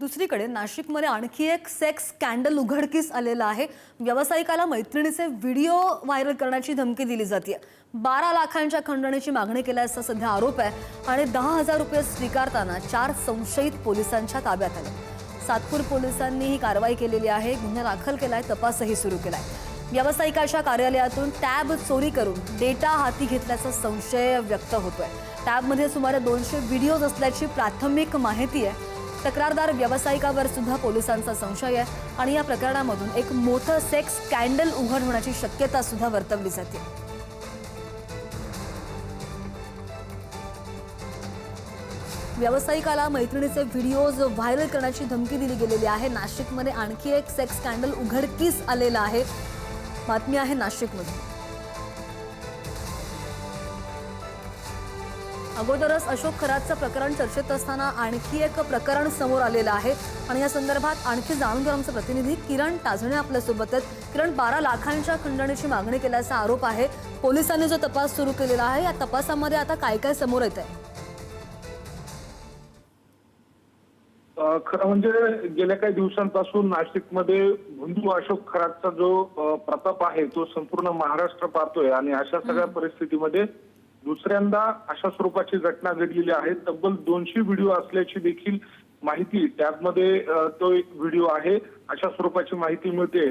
दुसरीकडे नाशिकमध्ये आणखी एक सेक्स स्कॅन्डल उघडकीस आलेला आहे। व्यावसायिकाला मैत्रिणीचे व्हिडिओ व्हायरल करण्याची धमकी दिली जाते। 12 लाखांच्या खंडणीची मागणी केल्याचा सध्या आरोप आहे आणि 10,000 रुपये स्वीकारताना 4 संशयित पोलिसांच्या ताब्यात आले। सातपूर पोलिसांनी ही कारवाई केलेली आहे। गुन्हा दाखल केलाय, तपासही सुरू केलाय। व्यावसायिकाच्या कार्यालयातून टॅब चोरी करून डेटा हाती घेतल्याचा संशय व्यक्त होतोय। टॅबमध्ये सुमारे 200 व्हिडिओज असल्याची प्राथमिक माहिती आहे। तक्रारदार व्यावसायिकावर सुद्धा पोलिसांचा संशय आहे आणि या प्रकरणामधून एक मोठं सेक्स स्कॅन्डल उघड होण्याची शक्यता सुद्धा वर्तवली जाते। व्यावसायिकाला मैत्रिणीचे व्हिडिओज व्हायरल करण्याची धमकी दिली गेलेली आहे। नाशिकमध्ये आणखी एक सेक्स स्कॅन्डल उघडकीस आलेला आहे। बातमी आहे नाशिकमध्ये। अगोदरच अशोक खरातचं प्रकरण चर्चेत असताना आणखी एक प्रकरण समोर आलेलं आहे आणि या संदर्भात आणखी जाणून घेऊ आमचे प्रतिनिधी किरण टाजणे आपल्या सोबत आहेत। किरण, 12 लाखांच्या खंडणीची मागणी केल्याचा आरोप आहे। पोलिसांनी जो तपास सुरू केलेला आहे, या तपासामध्ये आता काय काय समोर येत आहे? खरं म्हणजे गेल्या काही दिवसांपासून नाशिकमध्ये भुंदू अशोक खरातचा जो प्रताप आहे तो संपूर्ण महाराष्ट्र पाहतोय आणि अशा सगळ्या परिस्थितीमध्ये दुसऱ्यांदा अशा स्वरूपाची घटना घडलेली आहे। तब्बल 200 व्हिडिओ असल्याची देखील माहिती टॅबमध्ये तो एक व्हिडिओ आहे अशा स्वरूपाची माहिती मिळते।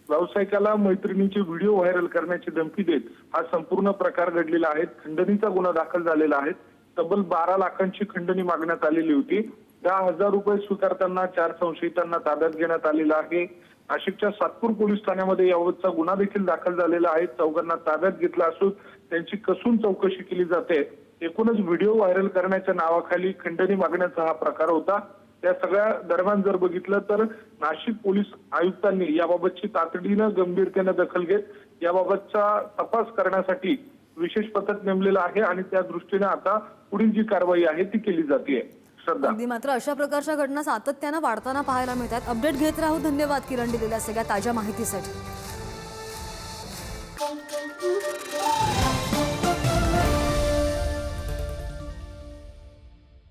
व्यावसायिकाला मैत्रिणीचे व्हिडिओ व्हायरल करण्याची धमकी देत हा संपूर्ण प्रकार घडलेला आहे। खंडणीचा गुन्हा दाखल झालेला आहे। तब्बल 12 लाखांची खंडणी मागण्यात आलेली होती। 10,000 रुपये स्वीकारताना 4 संशयितांना ताब्यात घेण्यात आलेला आहे। नाशिकच्या सातपूर पोलीस ठाण्यामध्ये याबाबतचा गुन्हा देखील दाखल झालेला आहे। चौघांना ताब्यात घेतला असून त्यांची कसून चौकशी केली जाते। एकूणच व्हिडिओ व्हायरल करण्याच्या नावाखाली खंडणी मागण्याचा हा प्रकार होता। त्या सगळ्या दरम्यान जर बघितलं तर नाशिक पोलीस आयुक्तांनी याबाबतची तातडीनं गंभीरतेने दखल घेत याबाबतचा तपास करण्यासाठी विशेष पथक नेमलेलं आहे आणि त्या दृष्टीने आता पुढील जी कारवाई आहे ती केली जाते। अगदी मात्र अशा प्रकारच्या घटना सातत्याने वाढताना पाहायला मिळतात। अपडेट घेत राहू। धन्यवाद किरण, दिलेल्या सगळ्या ताज्या माहितीसाठी।